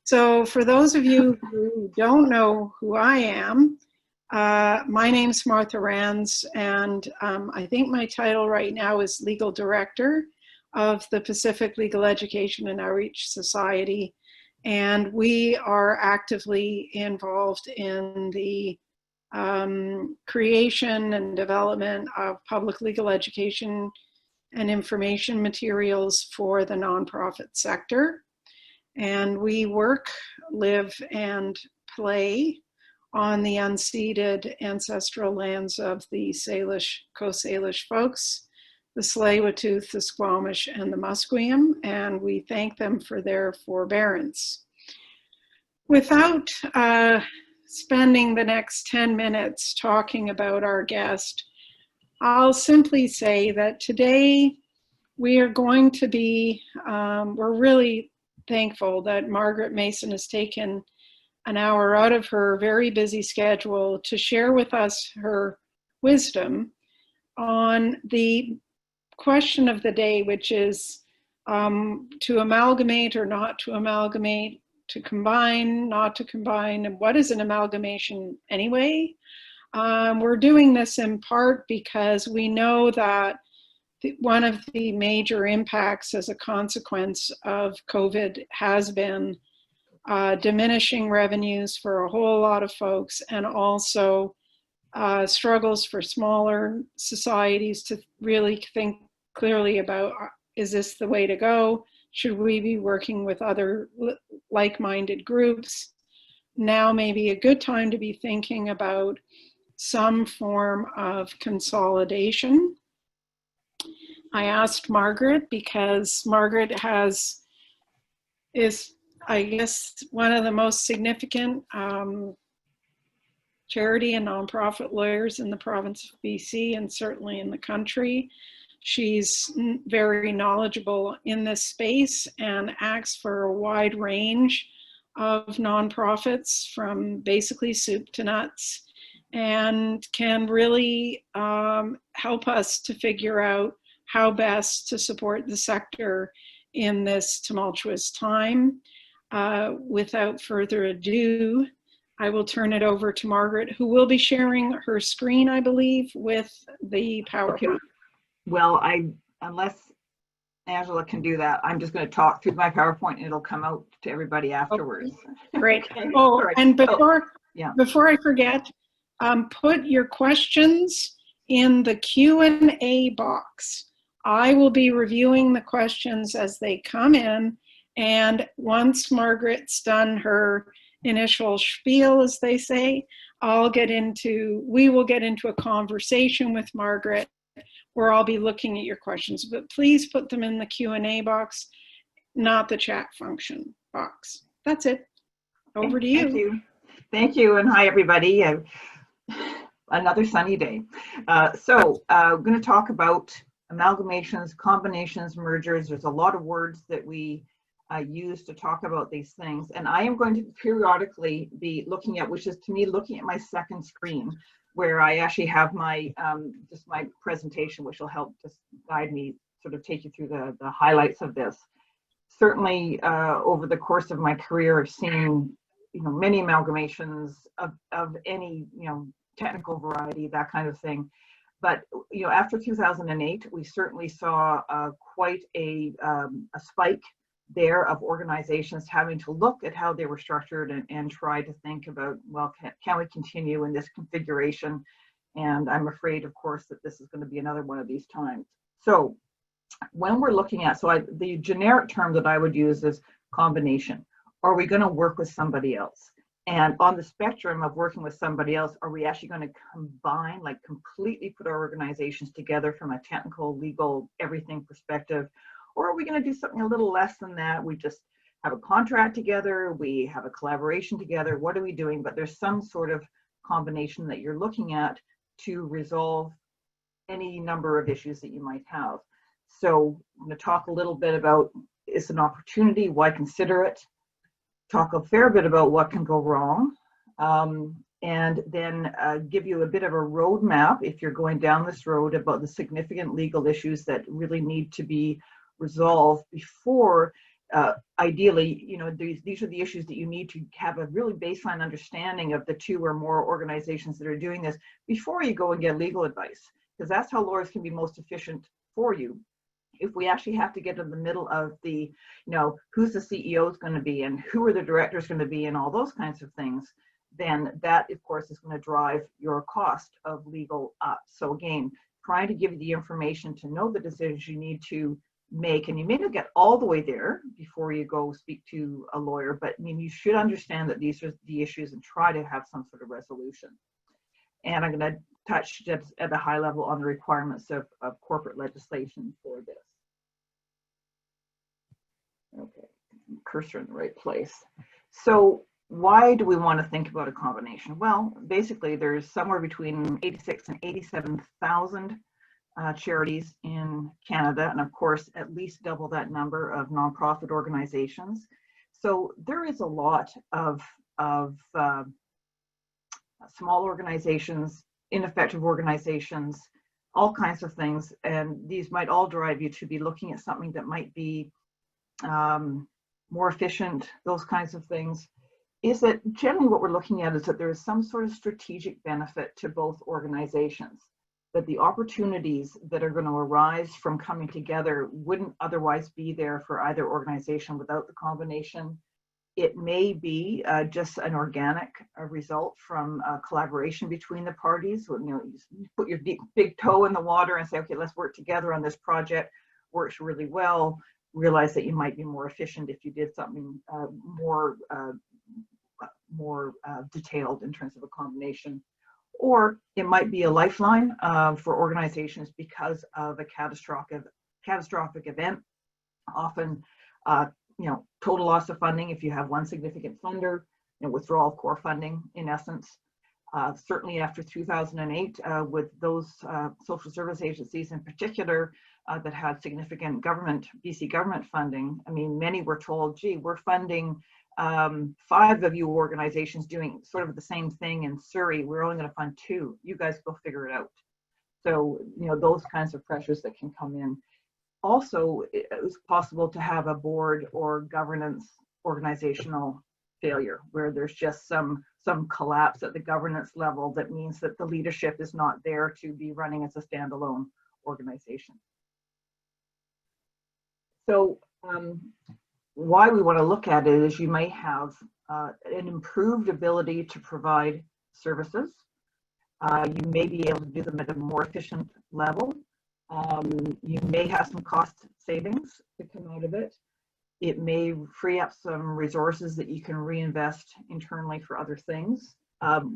So for those of you who don't know who I am, my name's Martha Rands, and I think my title right now is Legal Director of the Pacific Legal Education and Outreach Society. And we are actively involved in the creation and development of public legal education and information materials for the nonprofit sector. And we work, live, and play on the unceded ancestral lands of the Salish, Coast Salish folks, the Tsleil-Waututh, the Squamish, and the Musqueam, and we thank them for their forbearance. Without spending the next 10 minutes talking about our guest, I'll simply say that today we are going to be, we're really thankful that Margaret Mason has taken an hour out of her very busy schedule to share with us her wisdom on the question of the day, which is to amalgamate or not to amalgamate, to combine, not to combine, and what is an amalgamation anyway? We're doing this in part because we know that one of the major impacts as a consequence of COVID has been diminishing revenues for a whole lot of folks, and also struggles for smaller societies to really think clearly about, is this the way to go? Should we be working with other like-minded groups? Now may be a good time to be thinking about some form of consolidation. I asked Margaret because Margaret is, I guess, one of the most significant charity and nonprofit lawyers in the province of BC and certainly in the country. She's very knowledgeable in this space and acts for a wide range of nonprofits from basically soup to nuts, and can really help us to figure out how best to support the sector in this tumultuous time. Without further ado, I will turn it over to Margaret, who will be sharing her screen, I believe, with the PowerPoint. Well, unless Angela can do that, I'm just going to talk through my PowerPoint and it'll come out to everybody afterwards. Okay. Great. Oh, right. And before I forget, put your questions in the Q&A box. I will be reviewing the questions as they come in, and once Margaret's done her initial spiel, as they say, we will get into a conversation with Margaret where I'll be looking at your questions, but please put them in the Q&A box, not the chat function box. That's it. Over to you. Thank you. Thank you, and hi everybody. Another sunny day. So I'm going to talk about amalgamations, combinations, mergers. There's a lot of words that we use to talk about these things, and I am going to periodically be looking at, which is to me looking at my second screen, where I actually have my just my presentation, which will help just guide me, sort of take you through the highlights of this. Certainly over the course of my career, I've seen many amalgamations of any technical variety, that kind of thing. But after 2008, we certainly saw quite a spike there of organizations having to look at how they were structured and try to think about, well, can we continue in this configuration? And I'm afraid, of course, that this is going to be another one of these times. So when we're looking at, the generic term that I would use is combination. Are we going to work with somebody else? And on the spectrum of working with somebody else, are we actually going to combine, like completely put our organizations together from a technical, legal, everything perspective? Or are we going to do something a little less than that? We just have a contract together, we have a collaboration together. What are we doing? But there's some sort of combination that you're looking at to resolve any number of issues that you might have. So I'm going to talk a little bit about, it's an opportunity, why consider it? Talk a fair bit about what can go wrong, and then give you a bit of a roadmap if you're going down this road about the significant legal issues that really need to be resolved before ideally, you know, these are the issues that you need to have a really baseline understanding of the 2 or more organizations that are doing this before you go and get legal advice, because that's how lawyers can be most efficient for you. If we actually have to get in the middle of the, you know, who's the CEO is going to be and who are the directors going to be and all those kinds of things, then that, of course, is going to drive your cost of legal up. So again, trying to give you the information to know the decisions you need to make, and you may not get all the way there before you go speak to a lawyer, but I mean, you should understand that these are the issues and try to have some sort of resolution. And I'm going to touch just at a high level on the requirements of corporate legislation for this. Okay, cursor in the right place. So why do we want to think about a combination? Well, basically there's somewhere between 86 and 87,000 charities in Canada, and of course at least double that number of nonprofit organizations. So there is a lot of small organizations, ineffective organizations, all kinds of things, and these might all drive you to be looking at something that might be more efficient, those kinds of things. Is that generally what we're looking at is that there is some sort of strategic benefit to both organizations, that the opportunities that are going to arise from coming together wouldn't otherwise be there for either organization without the combination. It may be just an organic result from collaboration between the parties. You know, you put your big toe in the water and say, okay, let's work together on this project. Works really well. Realize that you might be more efficient if you did something more detailed in terms of a combination. Or it might be a lifeline for organizations because of a catastrophic event. Often, you know, total loss of funding if you have one significant funder, you know, withdrawal of core funding in essence. Certainly after 2008, with those social service agencies in particular that had significant government, BC government funding, I mean, many were told, gee, we're funding 5 of you organizations doing sort of the same thing in Surrey. We're only going to fund 2. You guys go figure it out. So, you know, those kinds of pressures that can come in. Also, it was possible to have a board or governance organizational failure where there's just some collapse at the governance level that means that the leadership is not there to be running as a standalone organization. So why we want to look at it is you may have an improved ability to provide services. You may be able to do them at a more efficient level. You may have some cost savings to come out of it. It may free up some resources that you can reinvest internally for other things.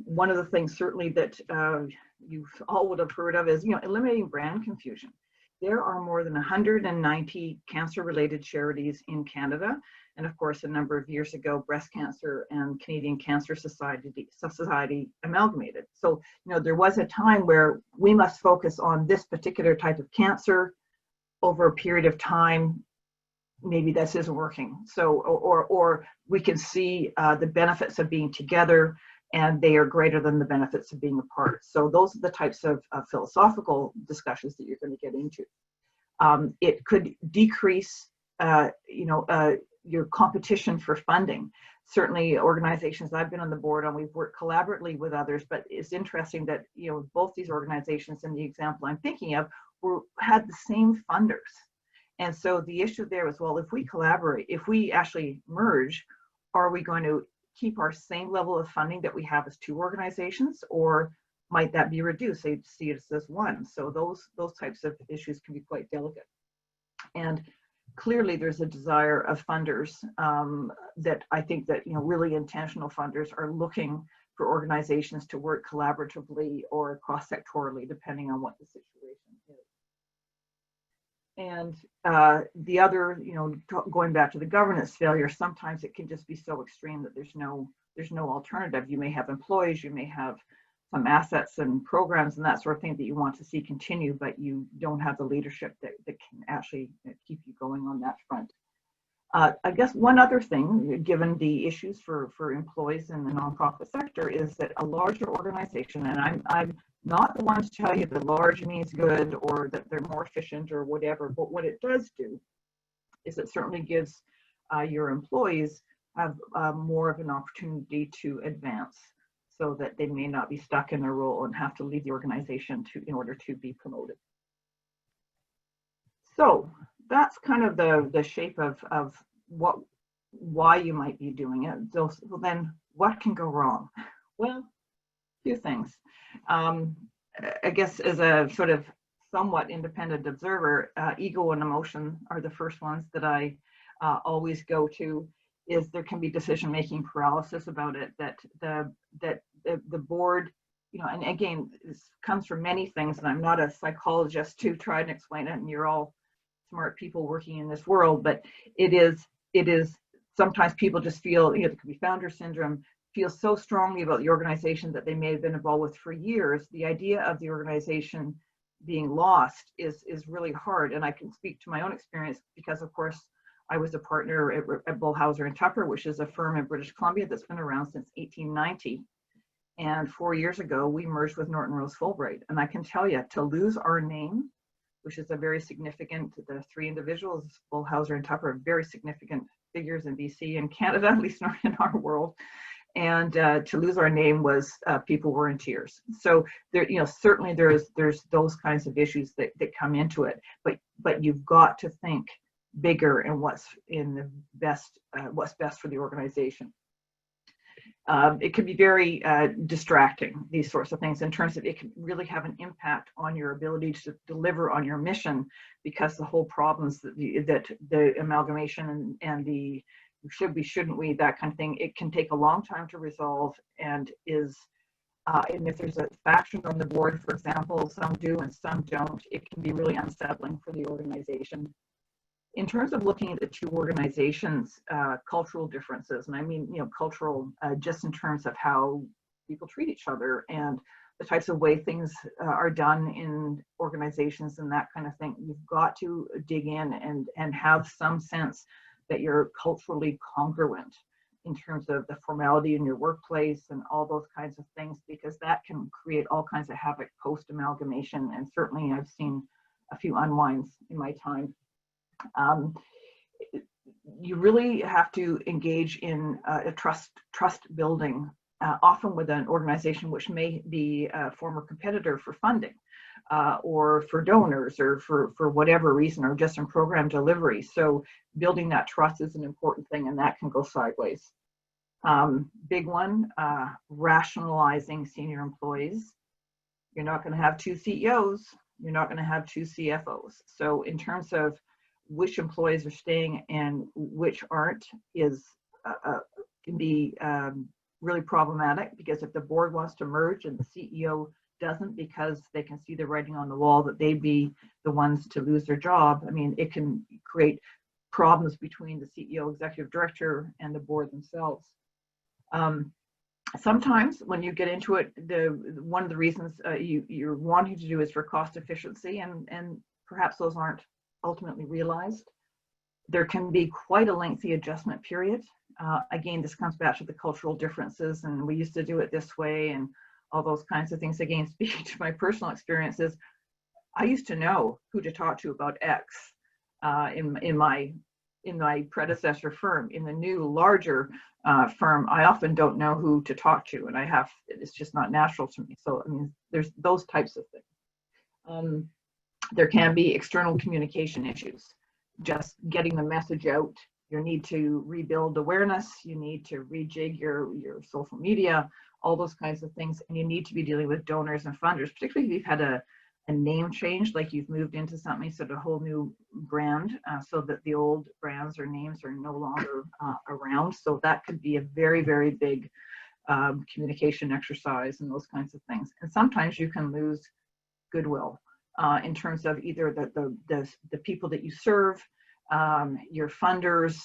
One of the things certainly that you all would have heard of is, you know, eliminating brand confusion. There are more than 190 cancer-related charities in Canada. And of course, a number of years ago, Breast Cancer and Canadian Cancer Society amalgamated. So, you know, there was a time where we must focus on this particular type of cancer over a period of time. Maybe this isn't working. So, or we can see the benefits of being together, and they are greater than the benefits of being apart. So those are the types of philosophical discussions that you're going to get into. It could decrease, your competition for funding. Certainly organizations I've been on the board on, we've worked collaboratively with others, but it's interesting that, you know, both these organizations in the example I'm thinking of had the same funders. And so the issue there is, well, if we collaborate, if we actually merge, are we going to keep our same level of funding that we have as 2 organizations, or might that be reduced? They see it as 1. So those types of issues can be quite delicate. And clearly there's a desire of funders that I think that, you know, really intentional funders are looking for organizations to work collaboratively or cross-sectorally, depending on what the situation is. And the other, you know, going back to the governance failure, sometimes it can just be so extreme that there's no alternative. You may have employees, you may have some assets and programs and that sort of thing that you want to see continue, but you don't have the leadership that can actually keep you going on that front. I guess one other thing, given the issues for employees in the nonprofit sector, is that a larger organization, and I'm not the one to tell you that large means good or that they're more efficient or whatever, but what it does do is it certainly gives your employees have more of an opportunity to advance, so that they may not be stuck in their role and have to leave the organization in order to be promoted. So that's kind of the shape of why you might be doing it. So then what can go wrong? Well, a few things. I guess as a sort of somewhat independent observer, ego and emotion are the first ones that I always go to. Is there can be decision-making paralysis about it, that the board, you know, and again, this comes from many things, and I'm not a psychologist to try and explain it, and you're all smart people working in this world, but it is sometimes people just feel, you know, there could be founder syndrome, feel so strongly about the organization that they may have been involved with for years. The idea of the organization being lost is really hard, and I can speak to my own experience because, of course, I was a partner at Bullhauser and Tupper, which is a firm in British Columbia that's been around since 1890. And 4 years ago, we merged with Norton Rose Fulbright. And I can tell you, to lose our name, which is a very significant, the three individuals, Bullhauser and Tupper, are very significant figures in BC and Canada, at least not in our world. And to lose our name was, people were in tears. So there, you know, certainly there's those kinds of issues that come into it. But you've got to think bigger and what's best for the organization. It can be very distracting, these sorts of things, in terms of it can really have an impact on your ability to deliver on your mission, because the whole problems that the amalgamation and the should we, shouldn't we, that kind of thing, it can take a long time to resolve, and and if there's a faction on the board, for example, some do and some don't, it can be really unsettling for the organization. In terms of looking at the two organizations' cultural differences, and I mean, you know, cultural just in terms of how people treat each other and the types of way things are done in organizations and that kind of thing, you've got to dig in and have some sense that you're culturally congruent in terms of the formality in your workplace and all those kinds of things, because that can create all kinds of havoc post-amalgamation. And certainly I've seen a few unwinds in my time. You really have to engage in a trust building, often with an organization which may be a former competitor for funding, or for donors, or for whatever reason, or just in program delivery. So building that trust is an important thing, and that can go sideways. Big one, rationalizing senior employees. You're not going to have two CEOs. You're not going to have two CFOs. So in terms of which employees are staying and which aren't can be really problematic, because if the board wants to merge and the CEO doesn't, because they can see the writing on the wall that they'd be the ones to lose their job, I mean, it can create problems between the CEO, executive director, and the board themselves. Sometimes when you get into it, one of the reasons you're wanting to do is for cost efficiency, and perhaps those aren't ultimately realized. There can be quite a lengthy adjustment period. Again, this comes back to the cultural differences, and we used to do it this way, and all those kinds of things. Again, speaking to my personal experiences, I used to know who to talk to about X in my predecessor firm. In the new, larger firm, I often don't know who to talk to, and it's just not natural to me. So, I mean, there's those types of things. There can be external communication issues, just getting the message out. You need to rebuild awareness, you need to rejig your social media, all those kinds of things, and you need to be dealing with donors and funders, particularly if you've had a name change, like you've moved into something, sort of a whole new brand, so that the old brands or names are no longer around. So that could be a very, very big communication exercise and those kinds of things. And sometimes you can lose goodwill. In terms of either the people that you serve, your funders,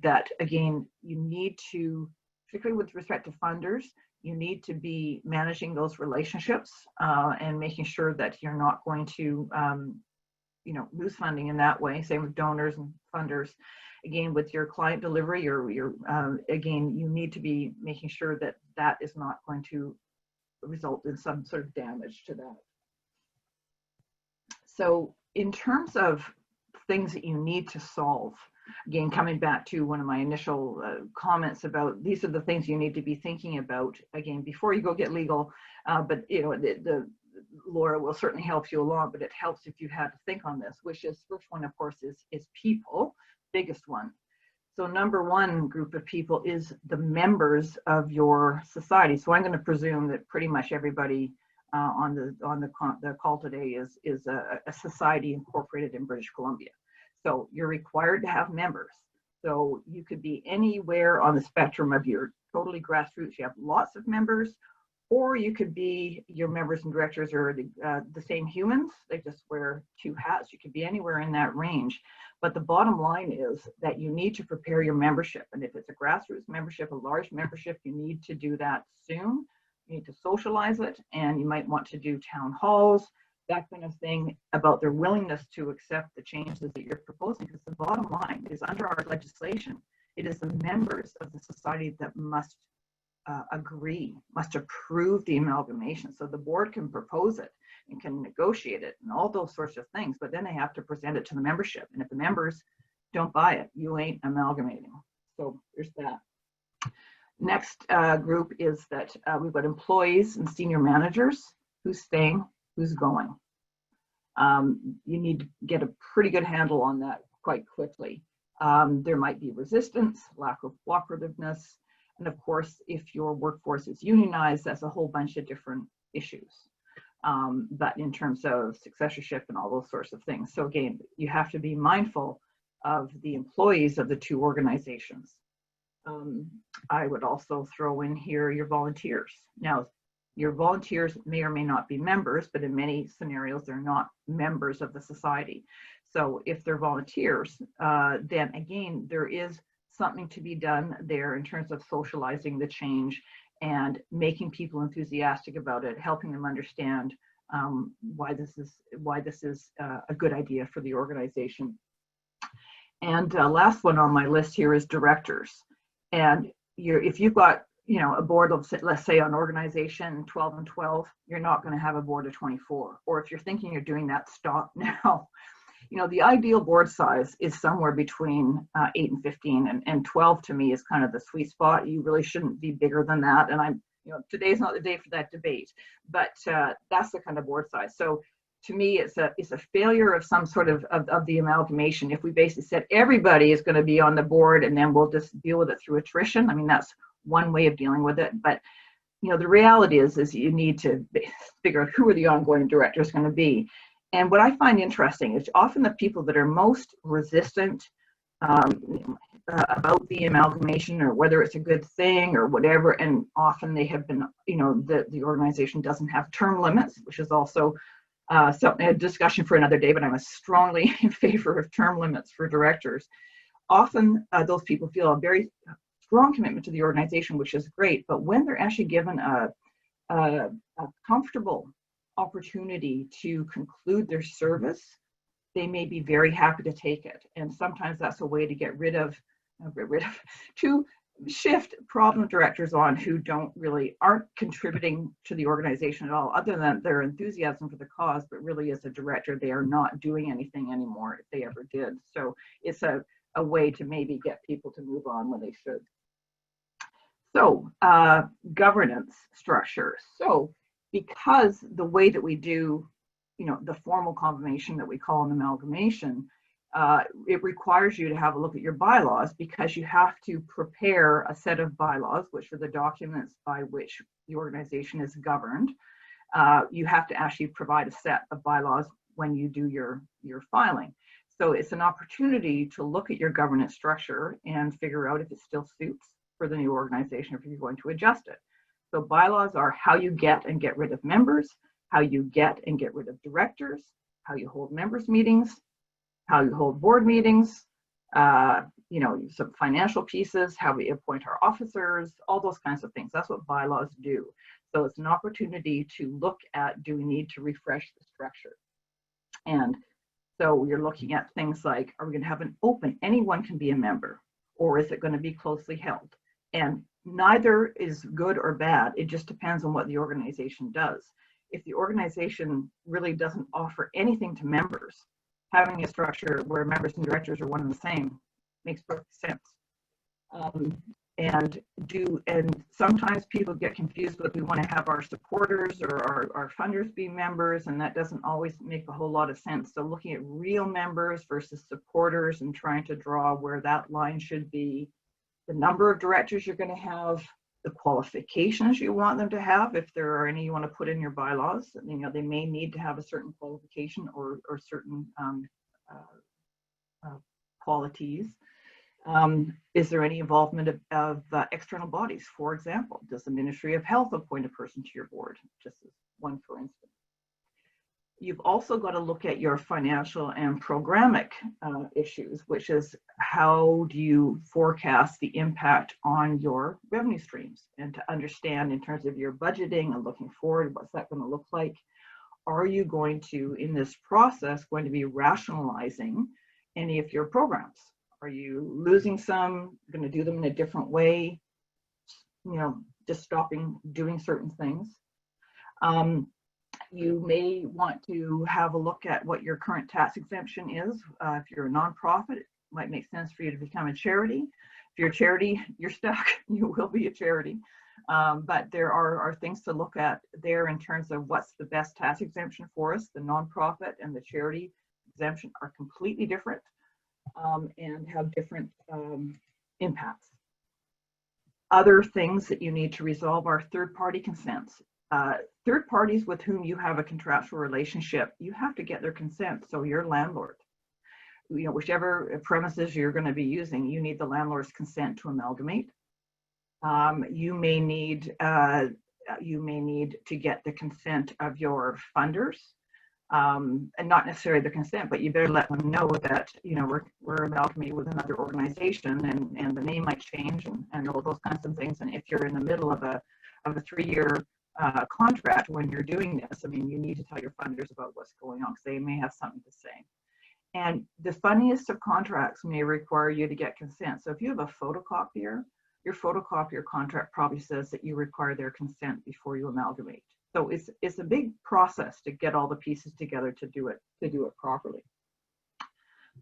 that again, you need to, particularly with respect to funders, you need to be managing those relationships and making sure that you're not going to, lose funding in that way. Same with donors and funders. Again, with your client delivery, again, you need to be making sure that that is not going to result in some sort of damage to that. So in terms of things that you need to solve, again, coming back to one of my initial comments about these are the things you need to be thinking about, again, before you go get legal. But you know, the Laura will certainly help you along, but it helps if you had to think on this, which is, first one, of course, is people, biggest one. So number one group of people is the members of your society. So I'm going to presume that pretty much everybody on the call today is a society incorporated in British Columbia. So you're required to have members. So you could be anywhere on the spectrum of your totally grassroots. You have lots of members, or you could be, your members and directors are the same humans. They just wear two hats. You could be anywhere in that range. But the bottom line is that you need to prepare your membership. And if it's a grassroots membership, a large membership, you need to do that soon. You need to socialize it, and you might want to do town halls, that kind of thing, about their willingness to accept the changes that you're proposing. Because the bottom line is, under our legislation, it is the members of the society that must agree, must approve the amalgamation. So the board can propose it and can negotiate it and all those sorts of things, but then they have to present it to the membership. And if the members don't buy it, you ain't amalgamating. So there's that. Next group is that we've got employees and senior managers. Who's staying, who's going. You need to get a pretty good handle on that quite quickly. There might be resistance, lack of cooperativeness, and of course, if your workforce is unionized, that's a whole bunch of different issues. But in terms of successorship and all those sorts of things. So again, you have to be mindful of the employees of the two organizations. I would also throw in here your volunteers. Now, your volunteers may or may not be members, but in many scenarios, they're not members of the society. So if they're volunteers, then again, there is something to be done there in terms of socializing the change and making people enthusiastic about it, helping them understand why this is a good idea for the organization. And last one on my list here is directors. And if you've got, you know, a board of, let's say, an organization 12 and 12, you're not going to have a board of 24. Or if you're thinking you're doing that, stop now. You know, the ideal board size is somewhere between 8 and 15, and 12 to me is kind of the sweet spot. You really shouldn't be bigger than that. And today's not the day for that debate, but that's the kind of board size. So to me, it's a failure of some sort of the amalgamation. If we basically said everybody is going to be on the board and then we'll just deal with it through attrition. I mean, that's one way of dealing with it. But you know, the reality is you need to figure out who are the ongoing directors going to be. And what I find interesting is often the people that are most resistant about the amalgamation, or whether it's a good thing or whatever, and often they have been, you know, the organization doesn't have term limits, which is also something, a discussion for another day, but I'm strongly in favor of term limits for directors. Often those people feel a very strong commitment to the organization, which is great, but when they're actually given a comfortable opportunity to conclude their service, they may be very happy to take it. And sometimes that's a way to to shift problem directors on who aren't contributing to the organization at all, other than their enthusiasm for the cause, but really as a director, they are not doing anything anymore if they ever did. So it's a way to maybe get people to move on when they should. So governance structure. So because the way that we do, you know, the formal confirmation that we call an amalgamation, it requires you to have a look at your bylaws, because you have to prepare a set of bylaws, which are the documents by which the organization is governed. You have to actually provide a set of bylaws when you do your filing. So it's an opportunity to look at your governance structure and figure out if it still suits for the new organization, if you're going to adjust it. So bylaws are how you get and get rid of members, how you get and get rid of directors, how you hold members meetings, how you hold board meetings, you know, some financial pieces, how we appoint our officers, all those kinds of things. That's what bylaws do. So it's an opportunity to look at, do we need to refresh the structure? And so you're looking at things like, are we going to have an open, anyone can be a member, or is it going to be closely held? And neither is good or bad. It just depends on what the organization does. If the organization really doesn't offer anything to members, having a structure where members and directors are one and the same makes perfect sense. And sometimes people get confused with, we want to have our supporters or our funders be members, and that doesn't always make a whole lot of sense. So looking at real members versus supporters and trying to draw where that line should be, the number of directors you're going to have, the qualifications you want them to have, if there are any you want to put in your bylaws. You know, they may need to have a certain qualification or certain qualities. Is there any involvement of external bodies? For example, does the Ministry of Health appoint a person to your board? Just as one, for instance. You've also got to look at your financial and programic issues, which is how do you forecast the impact on your revenue streams, and to understand in terms of your budgeting and looking forward, what's that going to look like? Are you going to, in this process, going to be rationalizing any of your programs? Are you losing some, going to do them in a different way? You know, just stopping doing certain things. You may want to have a look at what your current tax exemption is. If you're a nonprofit, it might make sense for you to become a charity. If you're a charity, you're stuck. You will be a charity. But there are things to look at there in terms of what's the best tax exemption for us. The nonprofit and the charity exemption are completely different and have different impacts. Other things that you need to resolve are third-party consents. Third parties with whom you have a contractual relationship, you have to get their consent. So your landlord, you know, whichever premises you're going to be using, you need the landlord's consent to amalgamate. You may need to get the consent of your funders, and not necessarily the consent, but you better let them know that, you know, we're amalgamating with another organization, and the name might change, and all those kinds of things. And if you're in the middle of a 3-year contract when you're doing this, I mean, you need to tell your funders about what's going on, because they may have something to say. And the funniest of contracts may require you to get consent. So if you have a photocopier, your photocopier contract probably says that you require their consent before you amalgamate. So it's a big process to get all the pieces together to do it properly.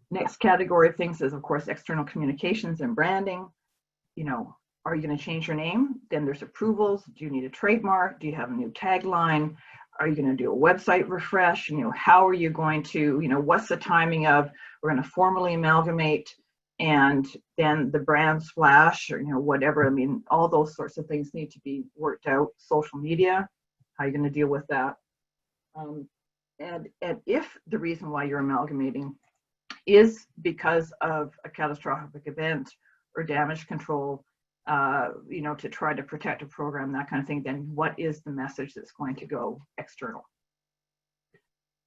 Next category of things is, of course, external communications and branding. You know, are you going to change your name? Then there's approvals. Do you need a trademark? Do you have a new tagline? Are you going to do a website refresh? You know, how are you going to, you know, what's the timing of, we're going to formally amalgamate and then the brand splash, or, you know, whatever. I mean, all those sorts of things need to be worked out. Social media, how are you going to deal with that? And if the reason why you're amalgamating is because of a catastrophic event or damage control, you know, to try to protect a program, that kind of thing, then what is the message that's going to go external?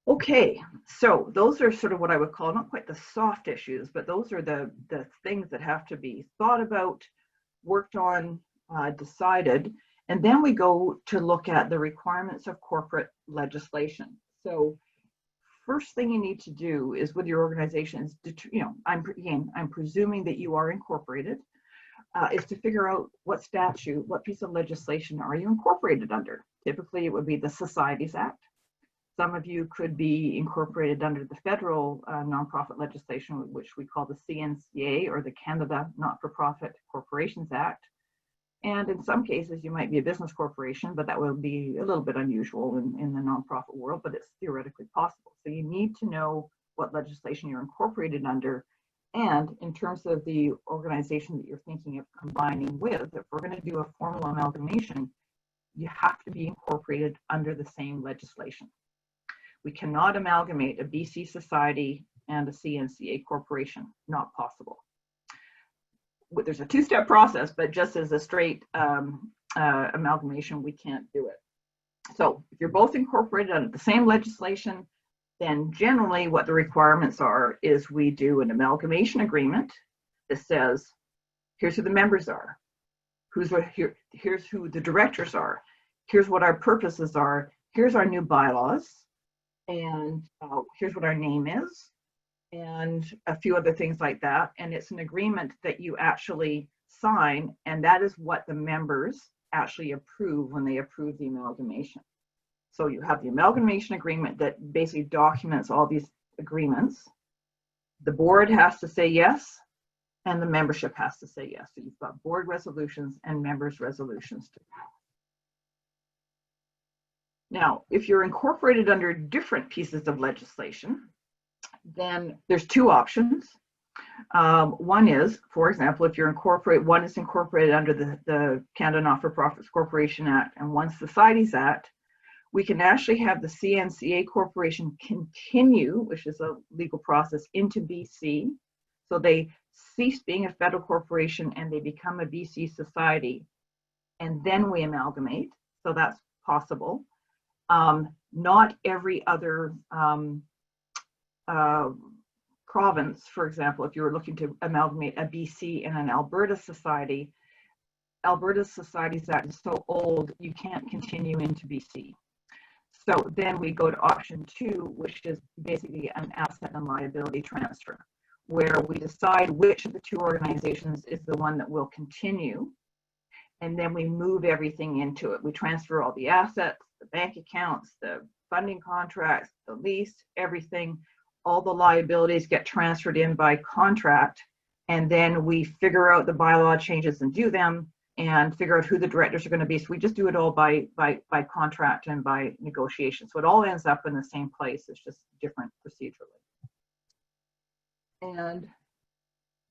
Okay, so those are sort of what I would call not quite the soft issues, but those are the things that have to be thought about, worked on, decided. And then we go to look at the requirements of corporate legislation. So first thing you need to do is with your organization is, you know, I'm presuming that you are incorporated, is to figure out what statute, what piece of legislation are you incorporated under. Typically, it would be the Societies Act. Some of you could be incorporated under the federal nonprofit legislation, which we call the CNCA, or the Canada Not-for-Profit Corporations Act. And in some cases, you might be a business corporation, but that will be a little bit unusual in the nonprofit world, but it's theoretically possible. So you need to know what legislation you're incorporated under. And in terms of the organization that you're thinking of combining with, if we're going to do a formal amalgamation, you have to be incorporated under the same legislation. We cannot amalgamate a BC society and a CNCA corporation, not possible. There's a 2-step process, but just as a straight amalgamation, we can't do it. So if you're both incorporated under the same legislation, then generally what the requirements are is we do an amalgamation agreement that says, here's who the members are, here's who the directors are, here's what our purposes are, here's our new bylaws, and here's what our name is, and a few other things like that. And it's an agreement that you actually sign, and that is what the members actually approve when they approve the amalgamation. So you have the amalgamation agreement that basically documents all these agreements. The board has to say yes, and the membership has to say yes. So you've got board resolutions and members' resolutions to pass. Now, if you're incorporated under different pieces of legislation, then there's two options. One is, for example, if you're incorporated, one is incorporated under the Canada Not-for-Profits Corporation Act and one Societies Act, we can actually have the CNCA Corporation continue, which is a legal process, into BC. So they cease being a federal corporation and they become a BC society, and then we amalgamate. So that's possible. Not every other province, for example, if you were looking to amalgamate a BC and an Alberta society, Alberta's Societies Act is so old, you can't continue into BC. So then we go to option 2, which is basically an asset and liability transfer, where we decide which of the two organizations is the one that will continue, and then we move everything into it. We transfer all the assets, the bank accounts, the funding contracts, the lease, everything. All the liabilities get transferred in by contract, and then we figure out the bylaw changes and do them, and figure out who the directors are going to be. So we just do it all by contract and by negotiation. So it all ends up in the same place. It's just different procedurally. And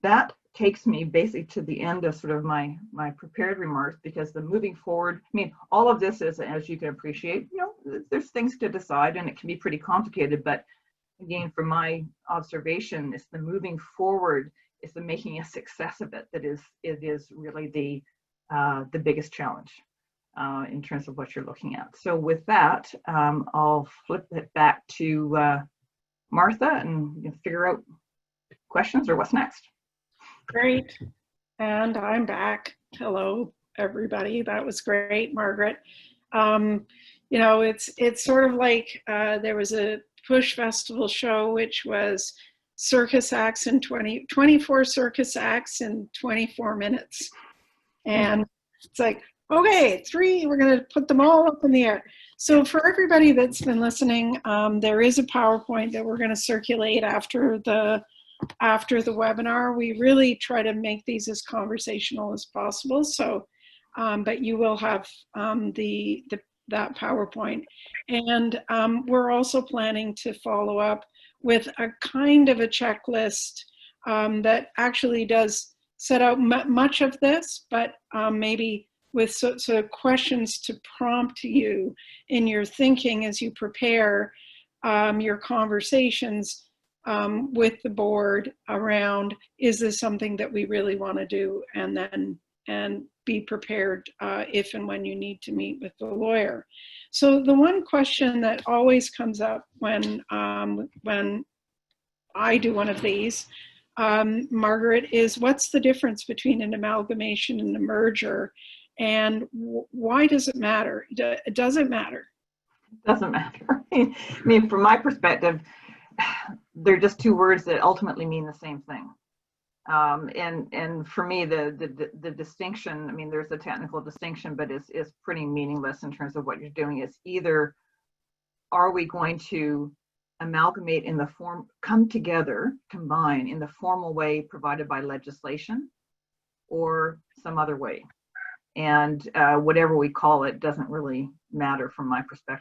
that takes me basically to the end of sort of my prepared remarks, because the moving forward, I mean, all of this is, as you can appreciate, you know, there's things to decide and it can be pretty complicated, but again, from my observation, it's the moving forward, it's the making a success of it that is really the biggest challenge in terms of what you're looking at. So with that, I'll flip it back to Martha and you can figure out questions or what's next. Great. And I'm back. Hello, everybody. That was great, Margaret. You know, it's sort of like there was a Push Festival show, which was circus acts in 24 circus acts in 24 minutes. And it's like, okay, 3, we're going to put them all up in the air. So for everybody that's been listening, there is a PowerPoint that we're going to circulate after the webinar. We really try to make these as conversational as possible. So, but you will have that PowerPoint. And we're also planning to follow up with a kind of a checklist that actually does set out much of this, but maybe with sort of questions to prompt you in your thinking as you prepare your conversations with the board around, is this something that we really want to do? And be prepared if and when you need to meet with the lawyer. So the one question that always comes up when I do one of these, Margaret, is what's the difference between an amalgamation and a merger, and why does it matter? Does it matter? It doesn't matter. I mean, from my perspective, they're just two words that ultimately mean the same thing. And for me, the distinction, I mean, there's a technical distinction, but is pretty meaningless in terms of what you're doing. Is either, are we going to amalgamate in the form, come together, combine in the formal way provided by legislation, or some other way? And whatever we call it doesn't really matter from my perspective.